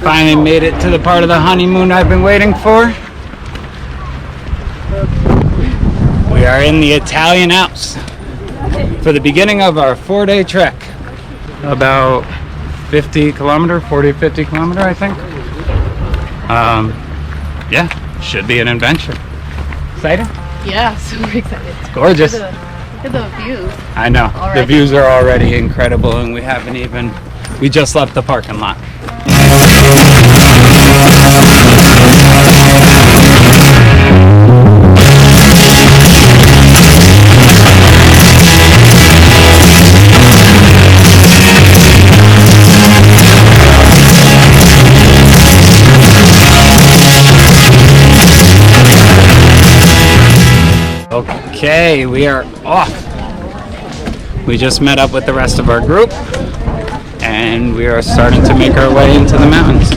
Finally made it to the part of the honeymoon I've been waiting for. We are in the Italian Alps for the beginning of our 4-day trek. About 40 to 50 kilometer, I think. Yeah, should be an adventure. Excited? Yeah, super excited. It's gorgeous. Look at the views. I know. Already. The views are already incredible, and we just left the parking lot. Okay, we are off. We just met up with the rest of our group and we are starting to make our way into the mountains.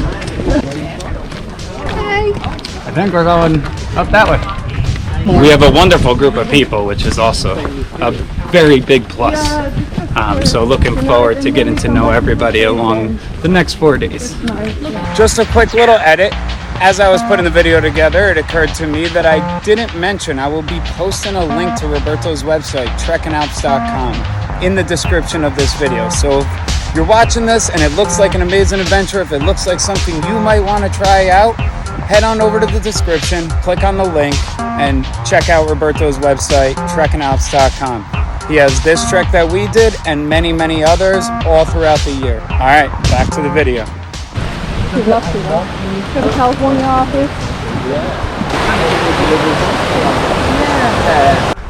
I think we're going up that way. We have a wonderful group of people, which is also a very big plus. So looking forward to getting to know everybody along the next 4 days. Just a quick little edit. As I was putting the video together, it occurred to me that I didn't mention I will be posting a link to Roberto's website, trekandalps.com, in the description of this video. So if you're watching this and it looks like an amazing adventure, if it looks like something you might want to try out, head on over to the description, click on the link, and check out Roberto's website, trekandalps.com. He has this trek that we did and many, many others all throughout the year. All right, back to the video. He'd love to, though. To the California office.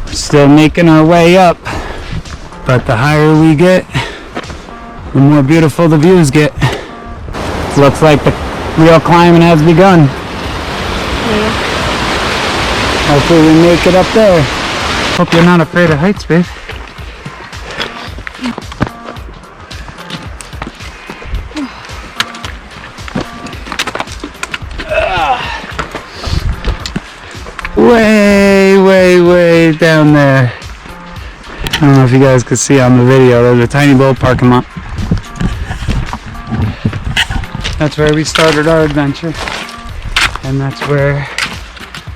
We're still making our way up, but the higher we get, the more beautiful the views get. Looks like the real climbing has begun. Yeah. Hopefully we make it up there. Hope you're not afraid of heights, babe. Way down there. I don't know if you guys could see on the video, there's a tiny little parking lot. That's where we started our adventure, and that's where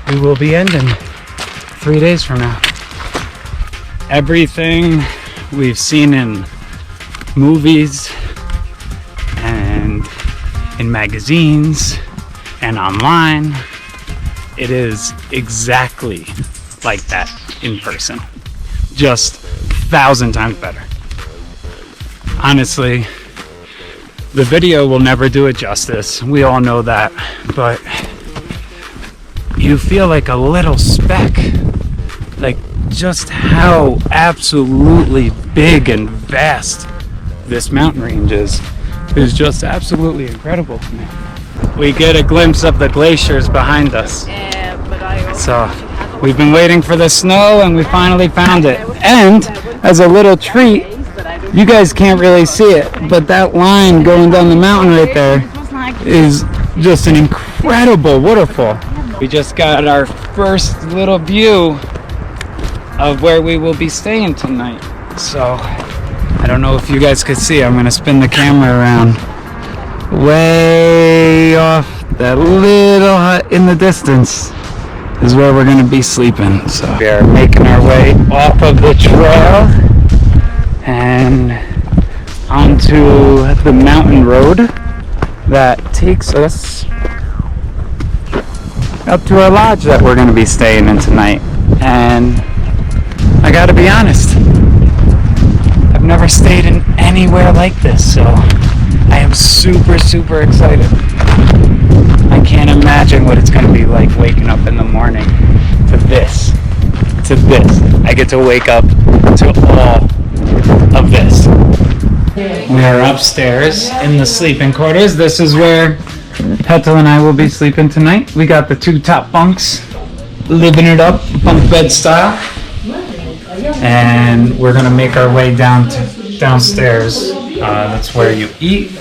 we will be ending 3 days from now. Everything we've seen in movies and in magazines and online, it is exactly like that in person. Just 1,000 times better. Honestly, the video will never do it justice. We all know that. But you feel like a little speck. Like just how absolutely big and vast this mountain range is just absolutely incredible to me. We get a glimpse of the glaciers behind us. Yeah, but I also So we've been waiting for the snow and we finally found it. And as a little treat, you guys can't really see it, but that line going down the mountain right there is just an incredible waterfall. We just got our first little view of where we will be staying tonight. So I don't know if you guys could see. I'm gonna spin the camera around. Way off, that little hut in the distance is where we're going to be sleeping. So we are making our way off of the trail and onto the mountain road that takes us up to our lodge that we're going to be staying in tonight. And I got to be honest, I've never stayed in anywhere like this, so I am super excited. I can't imagine what it's going to be like waking up in the morning to this. I get to wake up to all of this. We are upstairs in the sleeping quarters. This is where Petal and I will be sleeping tonight. We got the 2 top bunks, living it up, bunk bed style. And we're going to make our way downstairs. That's where you eat.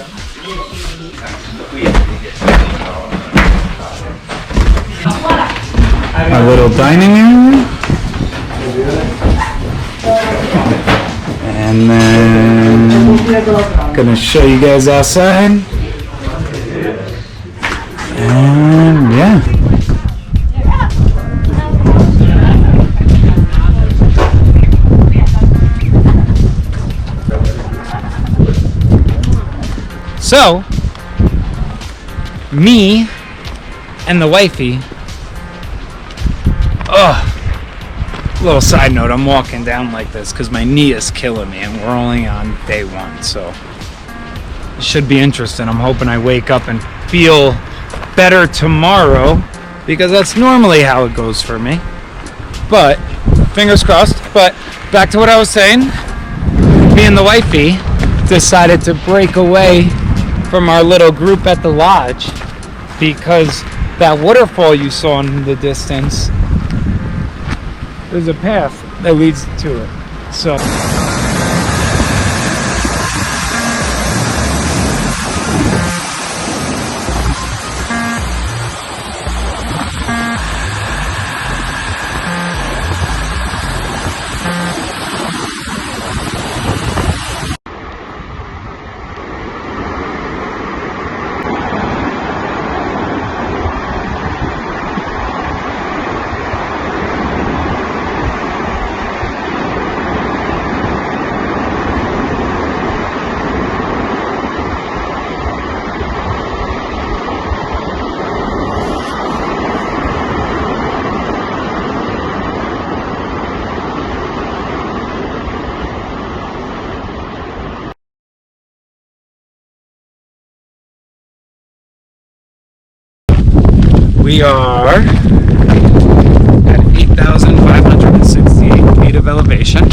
A little dining area. And then I'm gonna show you guys outside. So, me and the wifey, little side note, I'm walking down like this because my knee is killing me and we're only on day 1, so it should be interesting. I'm hoping I wake up and feel better tomorrow because that's normally how it goes for me. But, fingers crossed. But, back to what I was saying, me and the wifey decided to break away from our little group at the lodge because that waterfall you saw in the distance, there's a path that leads to it. So we are at 8,568 feet of elevation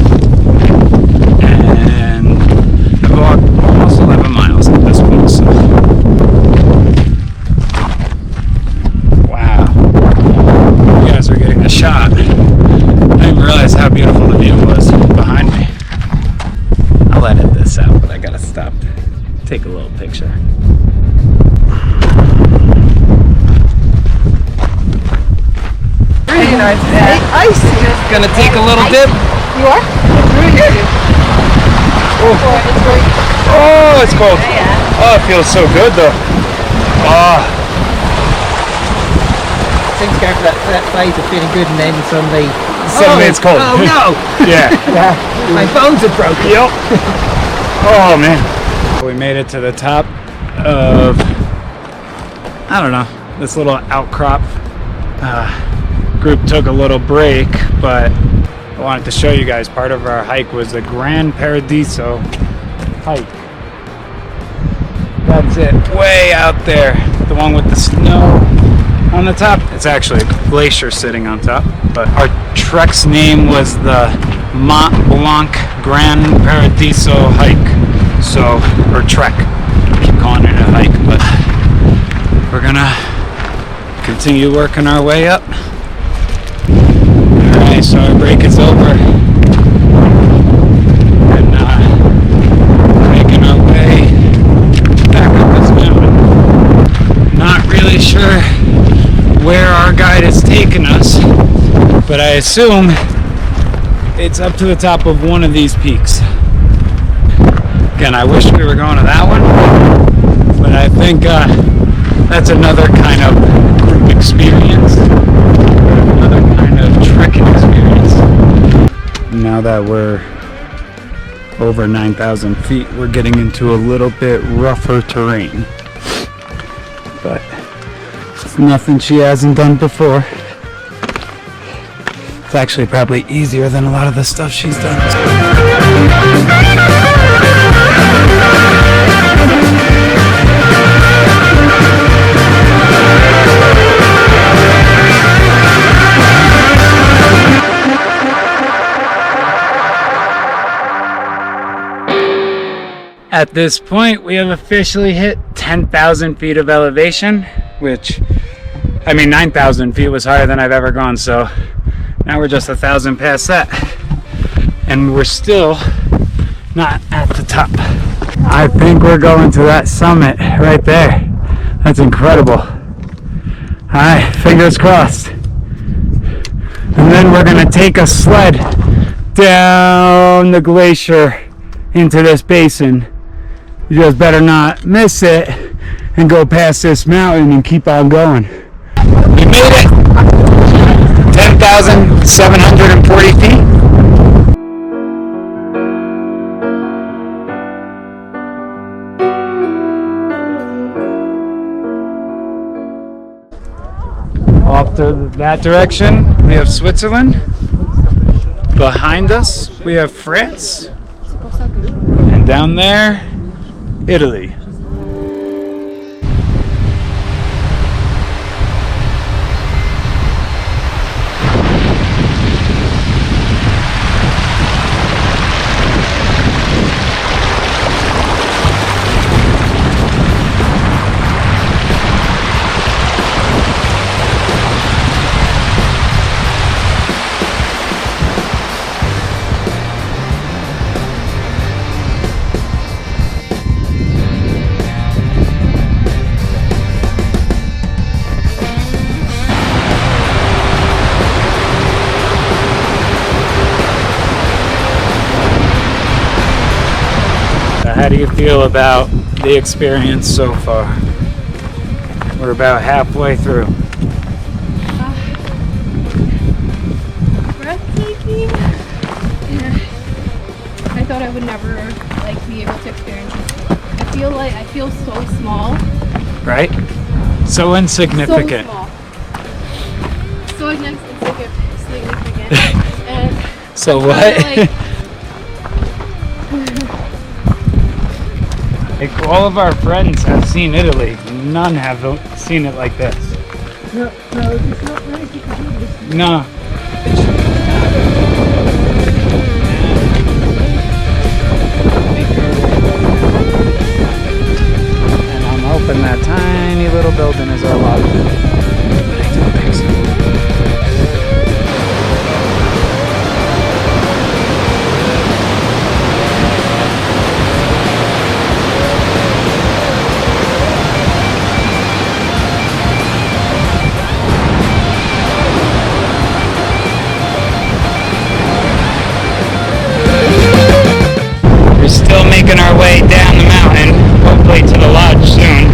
and I've walked almost 11 miles at this point. So. Wow. You guys are getting a shot. I didn't realize how beautiful the view was behind me. I'll edit this out, but I gotta stop. Take a little picture. Ice. Gonna take a little dip. You are? It's really good. Oh, it's cold. Oh, it feels so good though. Oh, Things go for that phase of feeling good and then suddenly it's cold. Oh no! Yeah. My bones are broken. Yep. Oh man. We made it to the top of, I don't know, this little outcrop. Group took a little break, but I wanted to show you guys part of our hike was the Grand Paradiso hike. That's it, way out there, the one with the snow on the top. It's actually a glacier sitting on top, but our trek's name was the Mont Blanc Grand Paradiso hike. So, or trek, I keep calling it a hike, but we're gonna continue working our way up. Alright, so our break is over. And making our way back up this mountain. Not really sure where our guide is taking us, but I assume it's up to the top of one of these peaks. Again, I wish we were going to that one, but I think that's another kind of group experience. Another kind of trekking experience. Now that we're over 9,000 feet, we're getting into a little bit rougher terrain. But it's nothing she hasn't done before. It's actually probably easier than a lot of the stuff she's done. At this point, we have officially hit 10,000 feet of elevation, which, I mean, 9,000 feet was higher than I've ever gone, so now we're just 1,000 past that. And we're still not at the top. I think we're going to that summit right there. That's incredible. All right, fingers crossed. And then we're gonna take a sled down the glacier into this basin. You just better not miss it and go past this mountain and keep on going. We made it! 10,740 feet. off to that direction, we have Switzerland. Behind us, we have France. And down there, Italy. How do you feel about the experience so far? We're about halfway through. Breathtaking. Yeah. I thought I would never be able to experience this. I feel so small. Right? So insignificant. So small. So insignificant. And So what? Like, all of our friends have seen Italy. None have seen it like this. No, it's not nice to do this. No. And I'm hoping that tiny little building is our lobby. But I don't think so. Still making our way down the mountain, hopefully to the lodge soon.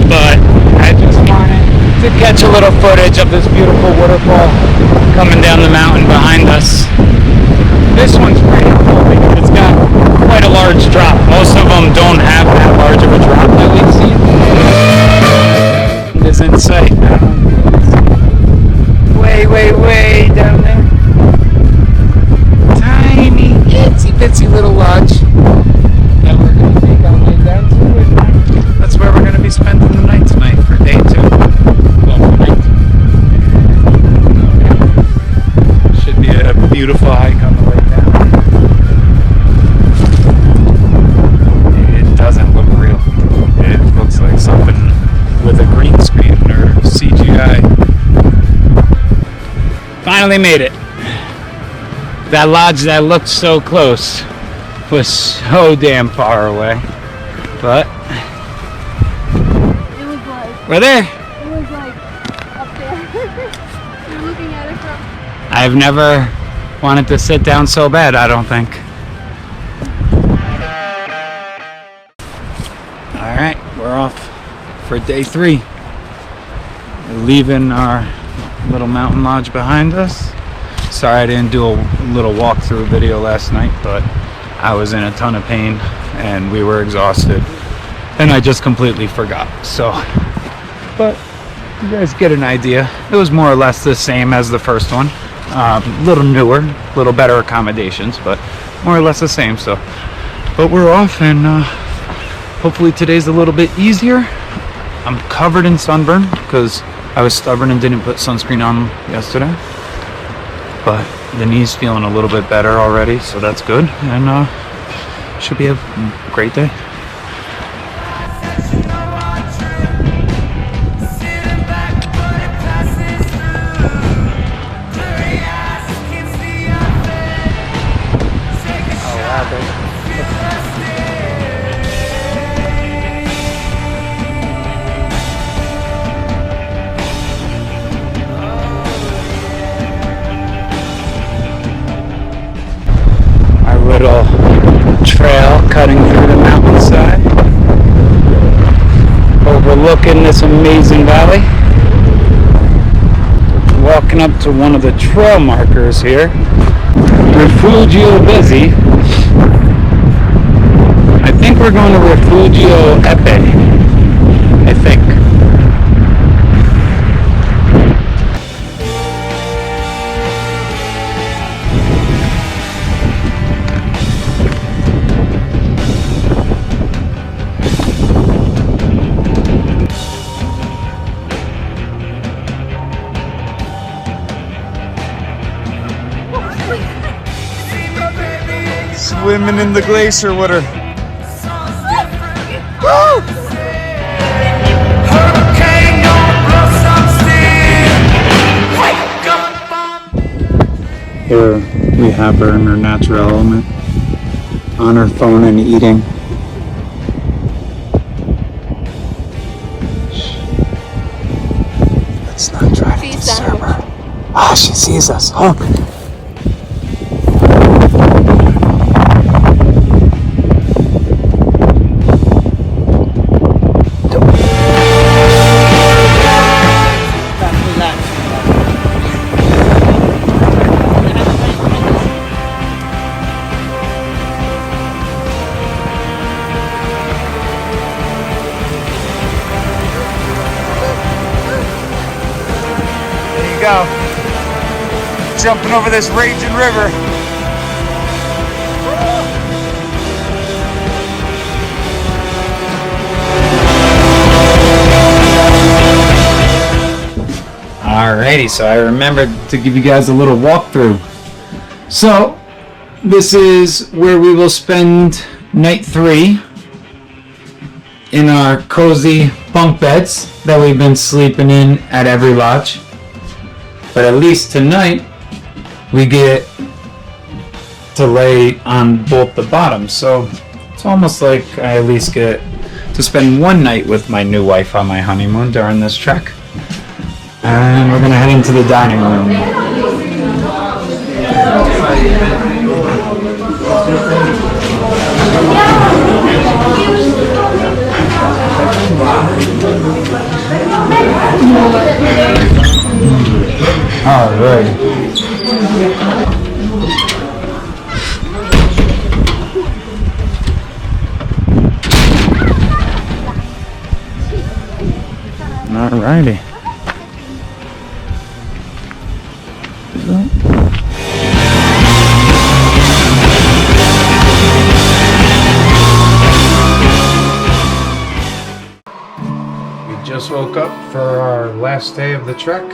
But I just wanted to catch a little footage of this beautiful waterfall coming down the mountain behind us. This one's pretty cool because it's got quite a large drop. Most of them don't have that large of a drop that we've seen. It is in sight. Way down there. Tiny, itsy bitsy little lodge that we're going to take our way down to, and that's where we're going to be spending the night tonight for day 2. Well, for night 2. Should be a beautiful hike on the way down. It doesn't look real. It looks like something with a green screen or CGI. Finally made it. That lodge that looked so close was so damn far away. But it was like we're there. It was like up there. You're looking at it from. I've never wanted to sit down so bad, I don't think. Alright, we're off for day 3. We're leaving our little mountain lodge behind us. Sorry I didn't do a little walkthrough video last night, but I was in a ton of pain and we were exhausted and I just completely forgot. So, but you guys get an idea. It was more or less the same as the first one. Little newer, little better accommodations, but more or less the same. So, but we're off, and hopefully today's a little bit easier. I'm covered in sunburn because I was stubborn and didn't put sunscreen on yesterday. But the knee's feeling a little bit better already, so that's good, and should be a great day. Little trail cutting through the mountainside, overlooking this amazing valley. Walking up to one of the trail markers here, Refugio Busy. I think we're going to Refugio Epe. I think. swimming in the glacier with her. Woo! Here we have her in her natural element, on her phone and eating. Let's not try to disturb her. Ah, she sees us. Oh. Go. Jumping over this raging river. Alrighty, so I remembered to give you guys a little walkthrough. So, this is where we will spend night 3 in our cozy bunk beds that we've been sleeping in at every lodge. But at least tonight, we get to lay on both the bottoms. So it's almost like I at least get to spend one night with my new wife on my honeymoon during this trek. And we're gonna head into the dining room. All right. Alrighty. We just woke up for our last day of the trek.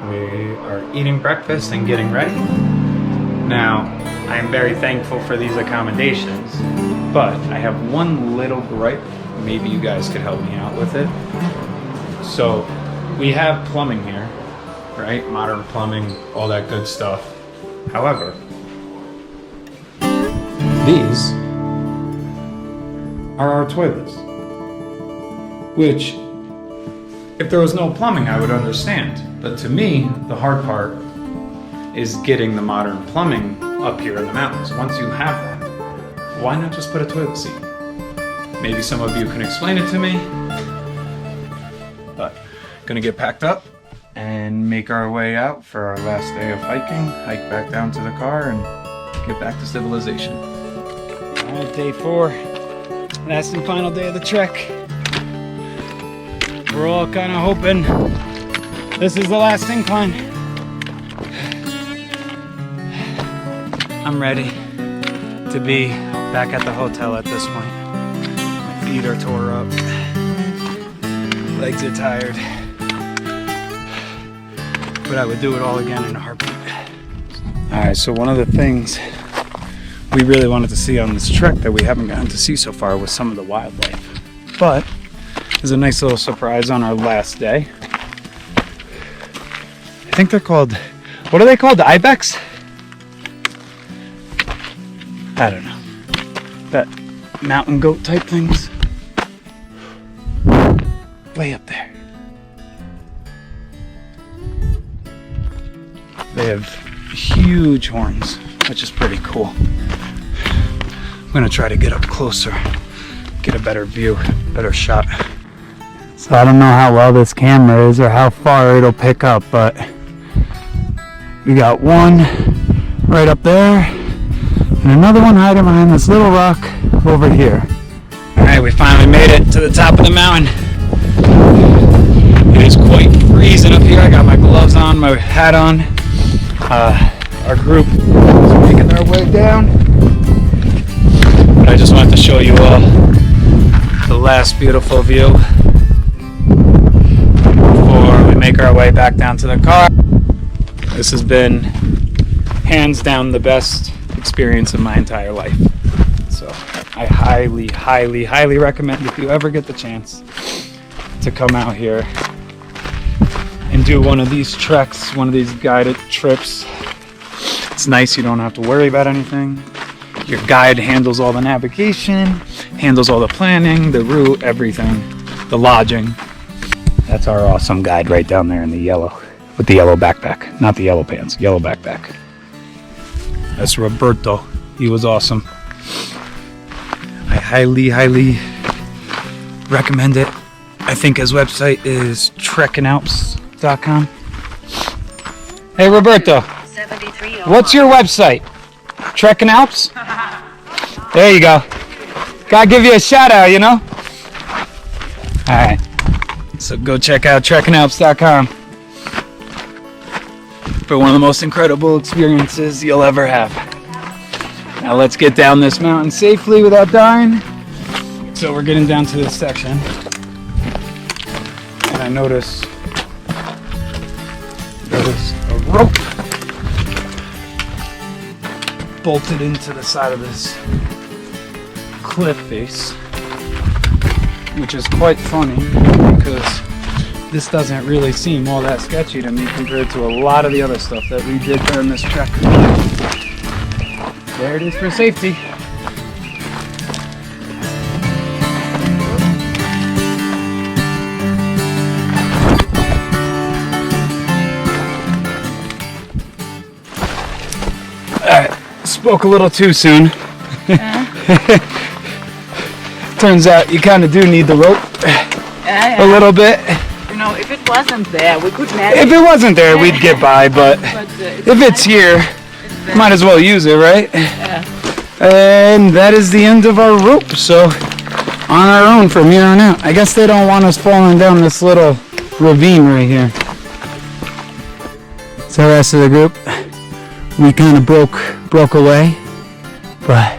We are eating breakfast and getting ready. Now, I am very thankful for these accommodations, but I have one little gripe. Maybe you guys could help me out with it. So, we have plumbing here, right? Modern plumbing, all that good stuff. However, these are our toilets, which, if there was no plumbing, I would understand. But to me, the hard part is getting the modern plumbing up here in the mountains. Once you have that, why not just put a toilet seat? Maybe some of you can explain it to me. But gonna get packed up and make our way out for our last day of hiking. Hike back down to the car and get back to civilization. All right, day 4, last and final day of the trek. We're all kind of hoping this is the last incline. I'm ready to be back at the hotel at this point. My feet are tore up. Legs are tired. But I would do it all again in a heartbeat. Alright, so one of the things we really wanted to see on this trek that we haven't gotten to see so far was some of the wildlife. But there's a nice little surprise on our last day. I think they're called, what are they called? The ibex? I don't know. That mountain goat type things. Way up there. They have huge horns, which is pretty cool. I'm gonna try to get up closer, get a better view, better shot. So I don't know how well this camera is or how far it'll pick up, but we got one right up there and another one hiding behind this little rock over here. All right, we finally made it to the top of the mountain. It is quite freezing up here. I got my gloves on, my hat on. Our group is making their way down. But I just wanted to show you all the last beautiful view before we make our way back down to the car. This has been hands down the best experience of my entire life. So I highly, highly, highly recommend if you ever get the chance to come out here and do one of these treks, one of these guided trips. It's nice, you don't have to worry about anything. Your guide handles all the navigation, handles all the planning, the route, everything, the lodging. That's our awesome guide right down there in the yellow, with the yellow backpack. Not the yellow pants, yellow backpack. That's Roberto. He was awesome. I highly, highly recommend it. I think his website is trekkingalps.com. Hey Roberto, what's your website? Trekking Alps? There you go. Gotta give you a shout out, you know? Alright. So go check out trekkingalps.com for one of the most incredible experiences you'll ever have. Now let's get down this mountain safely without dying. So we're getting down to this section. And I notice there's a rope bolted into the side of this cliff face, which is quite funny because this doesn't really seem all that sketchy to me compared to a lot of the other stuff that we did during this trek. There it is for safety. Alright, spoke a little too soon. Turns out you kind of do need the rope a little bit. You know, if it wasn't there, we could manage. If it wasn't there, we'd get by, but if it's here, might as well use it, right? Yeah. And that is the end of our rope, so on our own from here on out. I guess they don't want us falling down this little ravine right here. So the rest of the group, we kind of broke away, but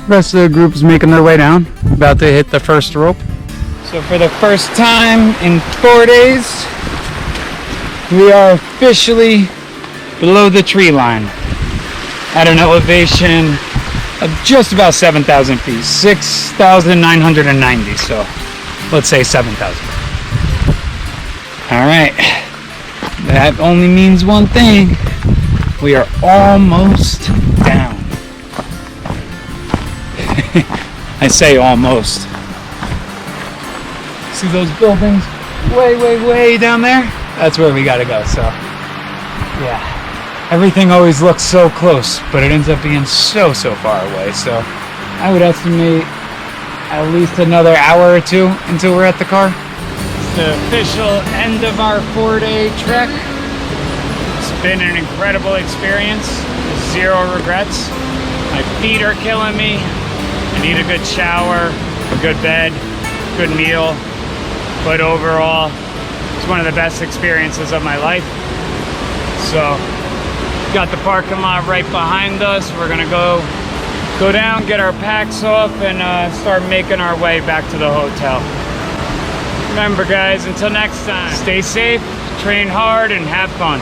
the rest of the group is making their way down, about to hit the first rope. So for the first time in 4 days, we are officially below the tree line at an elevation of just about 7,000 feet, 6,990, so let's say 7,000. All right, that only means one thing. We are almost down. I say almost. See those buildings way, way, way down there? That's where we gotta go, so yeah. Everything always looks so close, but it ends up being so far away, so I would estimate at least another hour or two until we're at the car. It's the official end of our 4-day trek. It's been an incredible experience, 0 regrets. My feet are killing me. I need a good shower, a good bed, good meal, but overall, it's one of the best experiences of my life. So, got the parking lot right behind us. We're gonna go down, get our packs off, and start making our way back to the hotel. Remember guys, until next time, stay safe, train hard, and have fun.